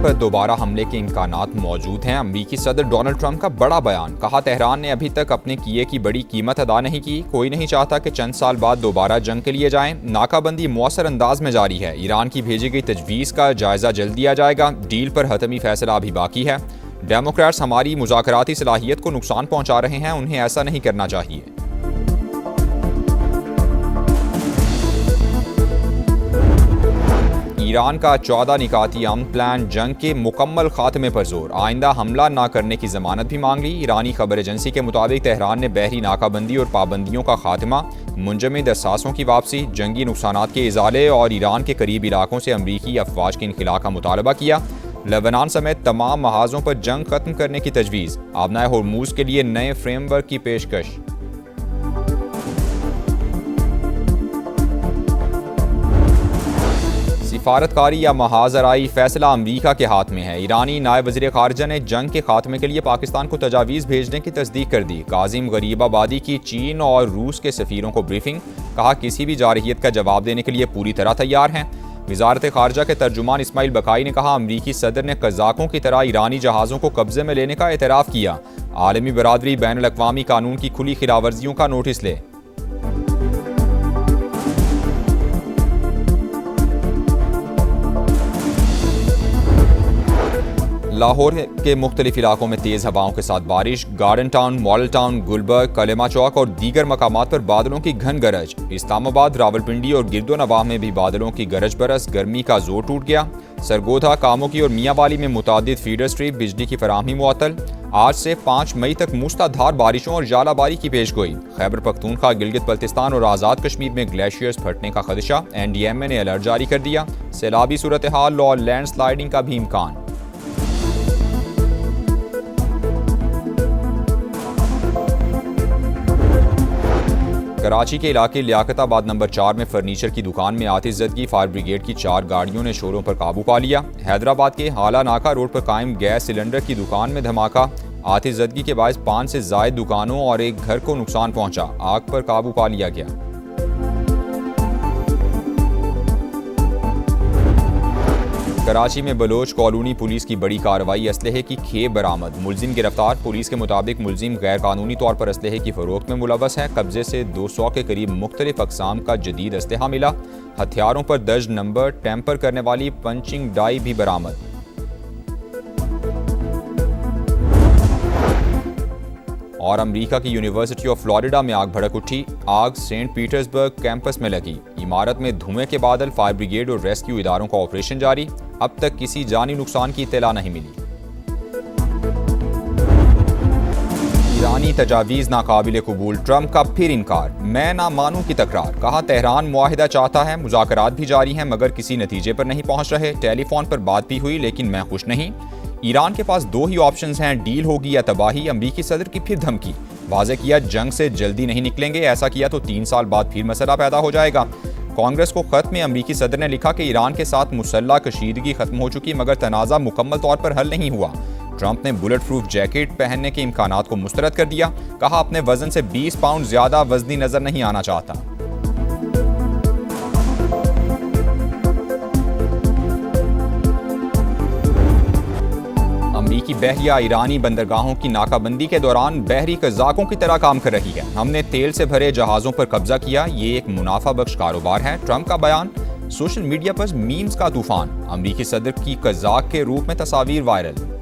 पर दोबारा हमले के इम्कानात मौजूद हैं। अमेरिकी सदर डोनाल्ड ट्रंप का बड़ा बयान, कहा तेहरान ने अभी तक अपने किए की बड़ी कीमत अदा नहीं की, कोई नहीं चाहता कि चंद साल बाद दोबारा जंग के लिए जाएं। नाकाबंदी मौसर अंदाज में जारी है, ईरान की भेजी गई तजवीज़ का जायजा जल्द दिया जाएगा, डील पर हतमी फैसला अभी बाकी है। डेमोक्रेट्स हमारी मुज़ाकराती सलाहियत को नुकसान पहुंचा रहे हैं, उन्हें ऐसा नहीं करना चाहिए। ईरान का 14 निकाती अमन प्लान, जंग के मुकम्मल खात्मे पर जोर, आइंदा हमला न करने की जमानत भी मांग ली। ईरानी खबर एजेंसी के मुताबिक तेहरान ने बहरी नाकाबंदी और पाबंदियों का खात्मा, मुंजमद असासों की वापसी, जंगी नुकसानात के इजाले और ईरान के करीब इलाकों से अमरीकी अफवाज के इनखिला का मुतालबा किया। लेबनान समेत तमाम महाजों पर जंग खत्म करने की तजवीज़, आबनाए होर्मुज के लिए नए फ्रेमवर्क की पेशकश। सिफारतकारी या महाजराई फैसला अमरीका के हाथ में है। ईरानी नायब वज़ीर ख़ारिजा ने जंग के खात्मे के लिए पाकिस्तान को तजावीज़ भेजने की तस्दीक कर दी। काजिम गरीबाबादी की चीन और रूस के सफ़ीरों को ब्रीफिंग, कहा किसी भी जारहियत का जवाब देने के लिए पूरी तरह तैयार हैं। वज़ारत ख़ारिजा के तर्जुमान इस्माइल बकाई ने कहा अमरीकी सदर ने कज़ाकों की तरह ईरानी जहाज़ों को कब्ज़े में लेने का एतराफ़ किया। आलमी बरादरी बैनुल अक़वामी कानून की खुली खिलाफवर्जियों का नोटिस ले। लाहौर के मुख्तलिफ इलाकों में तेज़ हवाओं के साथ बारिश, garden town, model town, Gulberg, Kalma Chowk और दीगर मकामात पर बादलों की घन गरज। इस्लामाबाद, रावलपिंडी और गिरदोनवाह में भी बादलों की गरज बरस, गर्मी का जोर टूट गया। सरगोधा, कामोकी और मियांवाली में मुतादिद फीडर स्ट्रीप, बिजली की फराहमी मुअत्तल। आज से 5 मई तक मूसलाधार बारिशों और जालाबारी की पेशगोई। खैबर पख्तूनख्वा, गिलगित बल्तिस्तान और आज़ाद कश्मीर में ग्लेशियर्स फटने का खदशा, NDMA ने अलर्ट जारी कर दिया। सैलाबी सूरत हाल और लैंड स्लाइडिंग का भी इम्कान। कराची के इलाके लियाकताबाद नंबर 4 में फर्नीचर की दुकान में आतिशज़दगी, फायर ब्रिगेड की 4 गाड़ियों ने शोरों पर काबू पा लिया। हैदराबाद के हाला नाका रोड पर कायम गैस सिलेंडर की दुकान में धमाका, आतिशज़दगी के बायस 5 से ज़ायद दुकानों और एक घर को नुकसान पहुंचा, आग पर काबू पा लिया गया। कराची में बलोच कॉलोनी पुलिस की बड़ी कार्रवाई, असलहे की खेप बरामद, मुलजिम गिरफ्तार। पुलिस के मुताबिक मुलजिम गैर कानूनी तौर पर असलहे की फरोख्त में मुलव्वस है। कब्जे से 200 के करीब मुख्तलिफ अक़साम का जदीद असलहा मिला। हथियारों पर दर्ज नंबर, टैंपर करने वाली पंचिंग डाई भी बरामद। और अमेरिका की यूनिवर्सिटी ऑफ फ्लोरिडा में आग भड़क उठी, आग सेंट पीटर्सबर्ग कैंपस में लगी। इमारत में धुएं के बादल, फायर ब्रिगेड और रेस्क्यू इदारों का ऑपरेशन जारी। अब तक किसी जानी नुकसान की इत्तला नहीं मिली। ईरानी तजावीज़ नाकाबिले कबूल, ट्रंप का फिर इनकार, मैं ना मानूं की तकरार। कहा तेहरान मुआहिदा चाहता है, मुज़ाकरात भी जारी हैं मगर किसी नतीजे पर नहीं पहुंच रहे। टेलीफोन पर बात भी हुई लेकिन मैं खुश नहीं। ईरान के पास 2 ही ऑप्शंस हैं, डील होगी या तबाही। अमरीकी सदर की फिर धमकी, वाज़े किया जंग से जल्दी नहीं निकलेंगे, ऐसा किया तो 3 साल बाद फिर मसला पैदा हो जाएगा। कांग्रेस को खत में अमरीकी सदर ने लिखा कि ईरान के साथ मुसल्लह कशीदगी खत्म हो चुकी मगर तनाज़ा मुकम्मल तौर पर हल नहीं हुआ। ट्रंप ने बुलेट प्रूफ जैकेट पहनने के इम्कानात को मुस्तरद कर दिया, कहा अपने वजन से 20 पाउंड ज्यादा वजनी नजर नहीं आना चाहता। अमरीकी बहरिया ईरानी बंदरगाहों की नाकाबंदी के दौरान बहरी कज़ाकों की तरह काम कर रही है। हमने तेल से भरे जहाज़ों पर कब्जा किया, ये एक मुनाफा बख्श कारोबार है। ट्रंप का बयान, सोशल मीडिया पर मीम्स का तूफान, अमरीकी सदर की कज़ाक के रूप में तस्वीर वायरल।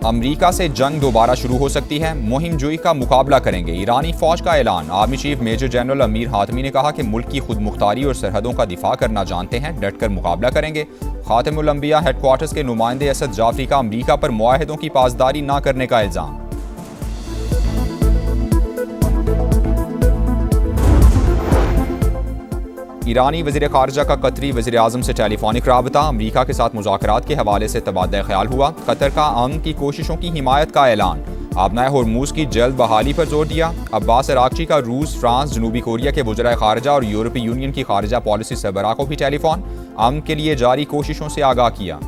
अमरीका से जंग दोबारा शुरू हो सकती है, मुहिम जोई का मुकाबला करेंगे, ईरानी फौज का ऐलान। Army chief major general Amir Hatami ने कहा कि मुल्क की खुद मुख्तारी और सरहदों का दिफा करना जानते हैं, डटकर मुकाबला करेंगे। खातिमुल अंबिया हेडक्वार्टर्स के नुमाइंदे असद जाफरी का अमरीका पर मुआहिदों की पासदारी न करने का इल्जाम। ईरानी वज़ीर ख़ारिजा का कतरी वज़ीर आज़म से टेलीफोनिक राबता, अमरीका के साथ मुज़ाकरात के हवाले से तबादला ख्याल हुआ। कतर का अमन की कोशिशों की हिमायत का ऐलान, आबनाए होर्मुज़ की जल्द बहाली पर जोर दिया। अब्बास अरागची का रूस, फ्रांस, जनूबी कोरिया के वज़राए ख़ारिजा और यूरोपीय यूनियन की ख़ारिजा पॉलिसी सरबराह को भी टेलीफोन, अमन के लिए जारी कोशिशों से आगाह किया।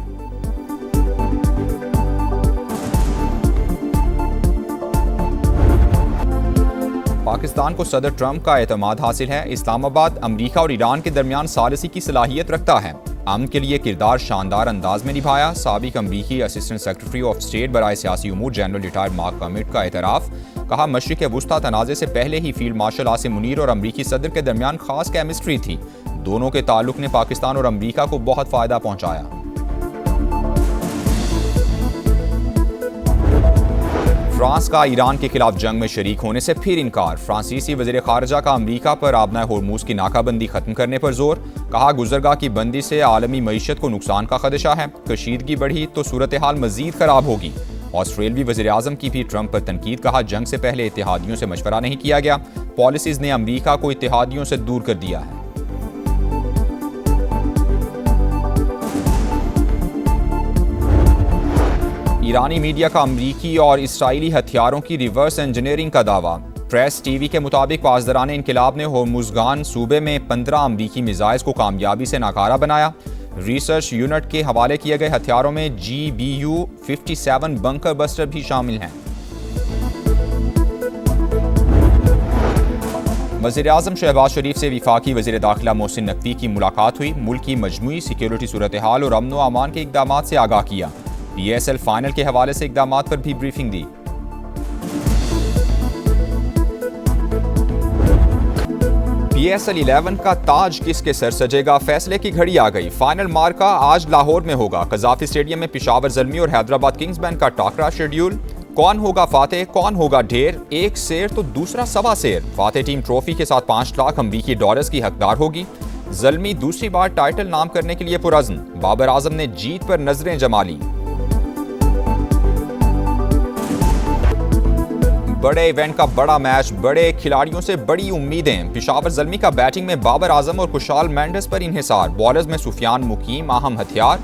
पाकिस्तान को सदर ट्रंप का एतमाद हासिल है। इस्लामाबाद अमरीका और ईरान के दरमियान सालिसी की सलाहियत रखता है। अमन के लिए किरदार शानदार अंदाज में निभाया। साबिक अमरीकी असिस्टेंट सेक्रेटरी ऑफ स्टेट बराए सियासी उमूर जनरल रिटायर्ड मार्क कर्मिट का एतराफ़। कहा, मशरिक़ वुस्ता तनाज़े से पहले ही फील्ड मार्शल आसिम मुनीर और अमरीकी सदर के दरमियान खास केमिस्ट्री थी। दोनों के ताल्लुक ने पाकिस्तान और अमरीका को बहुत फ़ायदा पहुँचाया। फ्रांस का ईरान के खिलाफ जंग में शरीक होने से फिर इनकार। फ्रांसीसी वज़ीर ख़ारजा का अमरीका पर आबनाए होर्मुज़ की नाकाबंदी ख़त्म करने पर जोर। कहा, गुज़रगाह की बंदी से आलमी मईशत को नुकसान का खदशा है। कशीदगी बढ़ी तो सूरत हाल मज़ीद ख़राब होगी। ऑस्ट्रेलवी वज़ीर आज़म की भी ट्रंप पर तनकीद। कहा, जंग से पहले इत्तेहादियों से मशवरा नहीं किया गया। पॉलिसीज़ ने अमरीका को इत्तेहादियों से दूर कर दिया है। ईरानी मीडिया का अमरीकी और इसराइली हथियारों की रिवर्स इंजीनियरिंग का दावा। प्रेस टीवी के मुताबिक पासदारान इनकिलाब ने होर्मुज़गान सूबे में 15 अमरीकी मिसाइल्स को कामयाबी से नाकारा बनाया। रिसर्च यूनिट के हवाले किए गए हथियारों में GBU-57 बंकर बस्टर भी शामिल हैं। वज़ीर आज़म शहबाज शरीफ से वफाकी वज़ीर दाखिला मोहसिन नकवी की मुलाकात हुई। मुल्क की मजमूई सिक्योरिटी सूरत हाल और अमन व अमान के इक़दाम से आगाह किया। PSL फाइनल के हवाले से इक़दाम पर भी ब्रीफिंग दी। PSL 11 का ताज किसके सर सजेगा, फैसले की घड़ी आ गई। फाइनल मार्का आज लाहौर में होगा। कज़ाफ़ी स्टेडियम में पेशावर ज़ल्मी और हैदराबाद किंग्स बैंक का टाकरा शेड्यूल। कौन होगा फातेह, कौन होगा ढेर, एक शेर तो दूसरा सवा शेर। फातेह टीम ट्रॉफी के साथ 5 लाख अमरीकी डॉलर्स की हकदार होगी। ज़ल्मी दूसरी बार टाइटल नाम करने के लिए पुरज़्न। बाबर आजम ने जीत पर नजरें जमा ली। बड़े इवेंट का बड़ा मैच, बड़े खिलाड़ियों से बड़ी उम्मीदें। पेशावर ज़ल्मी का बैटिंग में बाबर आजम और खुशाल मेंडिस पर इन्हिसार। बॉलर्स में सुफियान मुकीम अहम हथियार।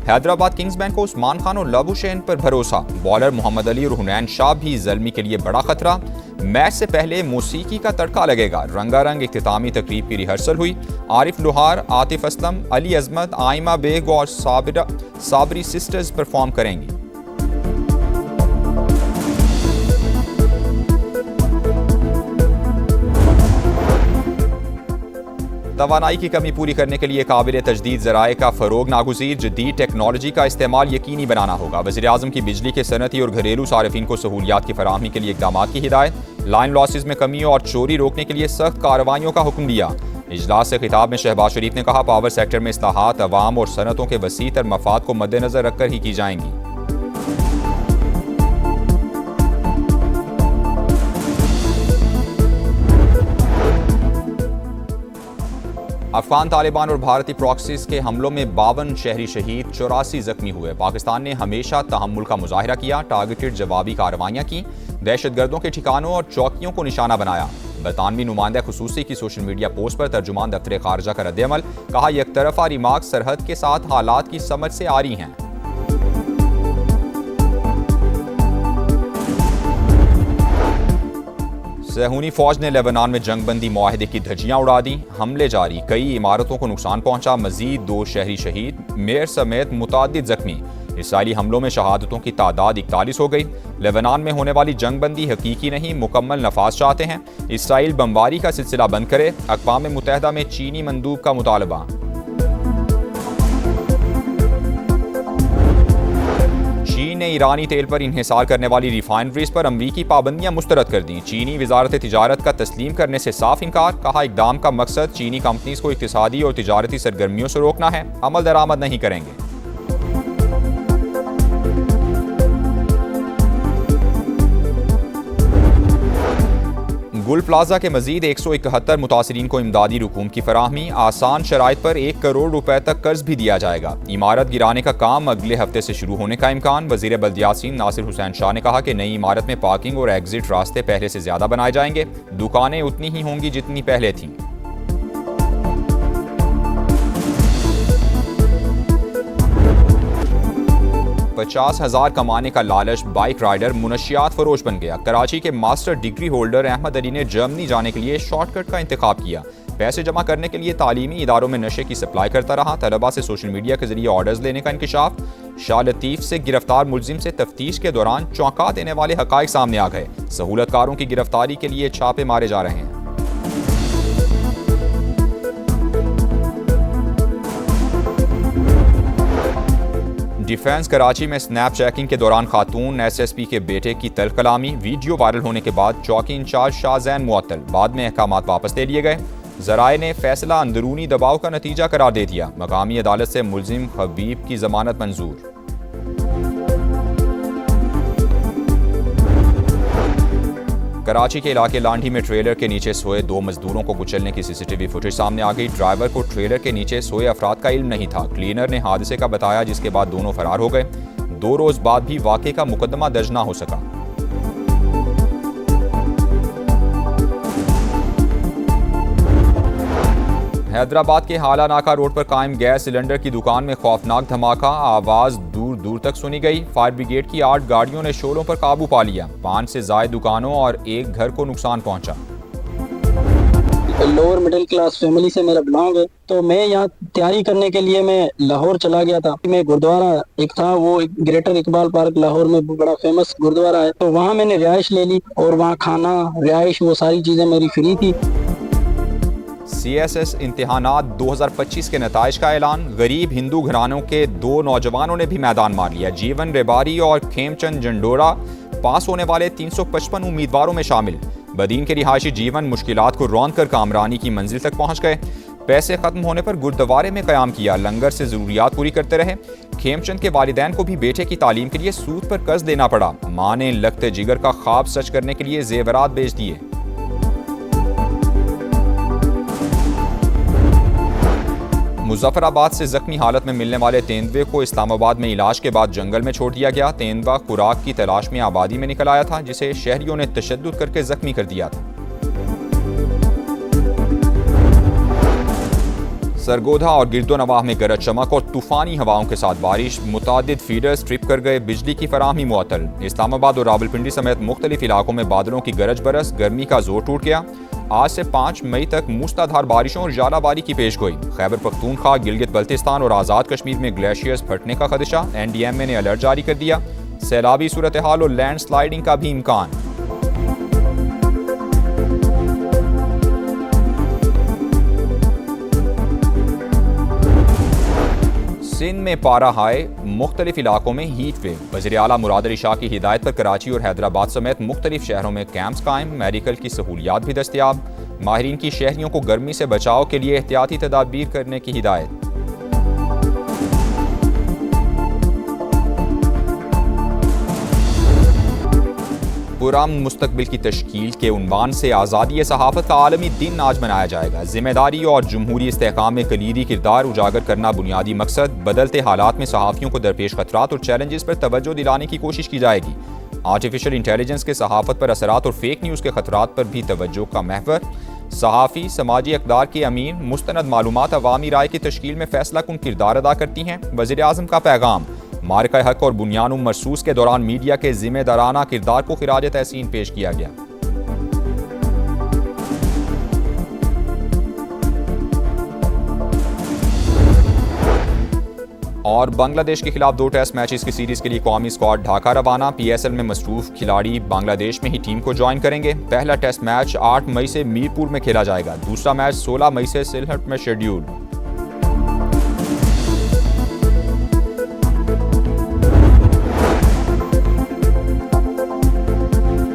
हैदराबाद किंग्स बैंक को उस्मान खान और लबु शेन पर भरोसा। बॉलर मोहम्मद अली और हुनैन शाह भी ज़ल्मी के लिए बड़ा खतरा। मैच से पहले मौसीकी का तड़का लगेगा। रंगारंग इख्तितामी तकरीब की रिहर्सल हुई। आरिफ लोहार, आतिफ असलम, अली अजमत, आइमा बेग और साबरी सिस्टर्स परफॉर्म करेंगी। तवानाई की कमी पूरी करने के लिए काबिल तजदीद ज़राए का फ़रोग नागुज़ीर। जदीद टेक्नोलॉजी का इस्तेमाल यकीनी बनाना होगा। वज़ीर आज़म की बिजली के सनती और घरेलू सार्फिन को सहूलियात की फराहमी के लिए इक़दाम की हिदायत। लाइन लॉसेस में कमी और चोरी रोकने के लिए सख्त कार्रवाइयों का हुक्म दिया। इजलास से खिताब में शहबाज शरीफ ने कहा, पावर सेक्टर में इस्लाहात अवाम और सनतों के वसी तर मफाद को मद्देनजर रखकर ही की जाएंगी। अफगान तालिबान और भारतीय प्रॉक्सीज के हमलों में 52 शहरी शहीद, 84 जख्मी हुए। पाकिस्तान ने हमेशा तहम्मुल का मुजाहिरा किया। टारगेटेड जवाबी कार्रवाइयाँ की। दहशतगर्दों के ठिकानों और चौकियों को निशाना बनाया। बरतानवी नुमाइंदा खुसूसी की सोशल मीडिया पोस्ट पर तर्जुमान दफ्तर खारजा का रद्द-ए-अमल। कहा, यकतरफा रिमार्क सरहद के साथ हालात की समझ से आ रही हैं। सहूनी फौज ने लेबनान में जंगबंदी मुआहदे की धज्जियां उड़ा दी। हमले जारी, कई इमारतों को नुकसान पहुंचा। मजीद 2 शहरी शहीद, मेयर समेत मुतादिद जख्मी। इसराइली हमलों में शहादतों की तादाद 41 हो गई। लेबनान में होने वाली जंगबंदी हकीकी नहीं, मुकम्मल नफाज चाहते हैं। इसराइल बमबारी का सिलसिला बंद करे। अक़वाम मुत्तहिदा में चीनी मंदूब का मुतालबा। चीन ने ईरानी तेल पर इन्हिसार करने वाली रिफाइनरीज पर अमरीकी पाबंदियां मुस्तरद कर दी। चीनी वजारत तिजारत का तस्लीम करने से साफ इनकार। कहा, इक़दाम का मकसद चीनी कंपनीज को इक़्तिसादी और तिजारती सरगर्मियों से रोकना है। अमल दरामद नहीं करेंगे। गुल प्लाजा के मजीद 171 मुतासरीन को इमदादी रकूम की फराहमी। आसान शराइत पर 1 करोड़ रुपए तक कर्ज भी दिया जाएगा। इमारत गिराने का काम अगले हफ्ते से शुरू होने का इम्कान। वजीर बल्दियात नासिर हुसैन शाह ने कहा कि नई इमारत में पार्किंग और एग्जिट रास्ते पहले से ज्यादा बनाए जाएंगे। दुकानें उतनी ही होंगी जितनी पहले थीं। $50,000 कमाने का लालच बाइक राइडर मुनशियात फरोश बन गया। कराची के master degree holder Ahmed Ali ने जर्मनी जाने के लिए शॉर्टकट का इंतखाब किया। पैसे जमा करने के लिए तालीमी इदारों में नशे की सप्लाई करता रहा। तलबा से सोशल मीडिया के जरिए ऑर्डर्स लेने का इंकशाफ। शाह लतीफ से गिरफ्तार मुलजिम से तफ्तीश के दौरान चौंका देने वाले हकाइक सामने आ गए। सहूलतकारों की गिरफ्तारी के लिए छापे मारे जा रहे हैं। डिफेंस कराची में स्नैप चेकिंग के दौरान खातून एसएसपी के बेटे की तल्ख कलामी। वीडियो वायरल होने के बाद चौकी इंचार्ज शाहजैन मुअत्तल, बाद में अहकामात वापस ले लिए गए। जराए ने फैसला अंदरूनी दबाव का नतीजा करार दे दिया। मकामी अदालत से मुलजिम हबीब की जमानत मंजूर। कराची के इलाके लांढी में ट्रेलर के नीचे सोए 2 मजदूरों को कुचलने की सीसीटीवी फुटेज सामने आ गई। ड्राइवर को ट्रेलर के नीचे सोए अफराद का इल्म नहीं था। क्लीनर ने हादसे का बताया, जिसके बाद दोनों फरार हो गए। 2 रोज बाद भी वाक़े का मुकदमा दर्ज ना हो सका। हैदराबाद के हाला नाका रोड पर कायम गैस सिलेंडर की दुकान में खौफनाक धमाका। आवाज दूर दूर तक सुनी गई। फायर ब्रिगेड की 8 गाड़ियों ने शोलों पर काबू पा लिया। 5 से ज्यादा दुकानों और एक घर को नुकसान पहुंचा। लोअर मिडिल क्लास फैमिली से मेरा बिलोंग है, तो मैं यहाँ तैयारी करने के लिए मैं लाहौर चला गया था। मैं गुरुद्वारा एक था, वो ग्रेटर इकबाल पार्क लाहौर में बड़ा फेमस गुरुद्वारा है, तो वहाँ मैंने रिहाइश ले ली और वहाँ खाना रिहाइश वो सारी चीजें मेरी फ्री थी। CSS इम्तिहानात 2025 के नताइज का ऐलान। गरीब हिंदू घरानों के 2 नौजवानों ने भी मैदान मार लिया। जीवन रेबारी और खेमचंद जंडोरा पास होने वाले 355 उम्मीदवारों में शामिल। बदीन के रिहायशी जीवन मुश्किलात को रौंद कर कामरानी की मंजिल तक पहुंच गए। पैसे खत्म होने पर गुरुद्वारे में क़याम किया। लंगर से ज़रूरियात पूरी करते रहे। खेमचंद के वालिदैन को भी बेटे की तालीम के लिए सूद पर कर्ज देना पड़ा। माँ ने लगते जिगर का ख्वाब सच करने के लिए जेवरात बेच दिए। मुजफ्फराबाद से जख्मी हालत में मिलने वाले तेंदुए को इस्लामाबाद में इलाज के बाद जंगल में छोड़ दिया गया। तेंदुआ खुराक की तलाश में आबादी में निकल आया था, जिसे शहरियों ने तशद्दुद करके जख्मी कर दिया था। सरगोधा और गिरदोनवाह में गरज चमक और तूफानी हवाओं के साथ बारिश। मुतादिद फीडर्स ट्रिप कर गए। बिजली की फराहमी मुअत्तल। इस्लामाबाद और रावलपिंडी समेत मुख्तलिफ इलाकों में बादलों की गरज बरस। गर्मी का जोर टूट गया। आज से 5 मई तक मूसलाधार बारिशों और जालाबारी की पेशगोई। खैबर पख्तूनख्वा, गिलगित बल्तिस्तान और आज़ाद कश्मीर में ग्लेशियर्स फटने का खदशा। NDMA ने अलर्ट जारी कर दिया। सैलाबी सूरत हाल और लैंड स्लाइडिंग का भी इम्कान। सिंध में पारा हाई, मुख्तलिफ इलाकों में हीट वेव। वज़ीर आला मुराद अली शाह की हिदायत पर कराची और हैदराबाद समेत मुख्तलिफ शहरों में कैंप्स कायम। मेडिकल की सहूलियात भी दस्तियाब। माहिरीन की शहरियों को गर्मी से बचाव के लिए एहतियाती तदाबीर करने की हिदायत। पुरअमन मुस्तकबिल की तश्कील के उन्वान से आज़ादी सहाफ़त का आलमी दिन आज मनाया जाएगा। जिम्मेदारी और जमहूरी इस्तेहकाम में कलीदी किरदार उजागर करना बुनियादी मकसद। बदलते हालात में सहाफ़ियों को दरपेश खतरात और चैलेंजेस पर तवज्जो दिलाने की कोशिश की जाएगी। आर्टिफिशियल इंटेलिजेंस के सहाफ़त पर असरात और फेक न्यूज़ के खतरात पर भी तवज्जो का महवर। सहाफ़ी समाजी अक़दार के अमीन। मुस्तनद मालूमात अवामी राय की तश्कील में फैसला कुन किरदार अदा करती हैं। वज़ीर आज़म का पैगाम। मारका हक और बुनियानुम मरसूस के दौरान मीडिया के जिम्मेदाराना किरदार को खिराज तहसीन पेश किया गया। और बांग्लादेश के खिलाफ 2 टेस्ट मैचेस की सीरीज के लिए कौमी स्क्वाड ढाका रवाना। PSL में मसरूफ खिलाड़ी बांग्लादेश में ही टीम को ज्वाइन करेंगे। पहला टेस्ट मैच 8 मई से मीरपुर में खेला जाएगा। दूसरा मैच 16 मई से सिलहट में शेड्यूल।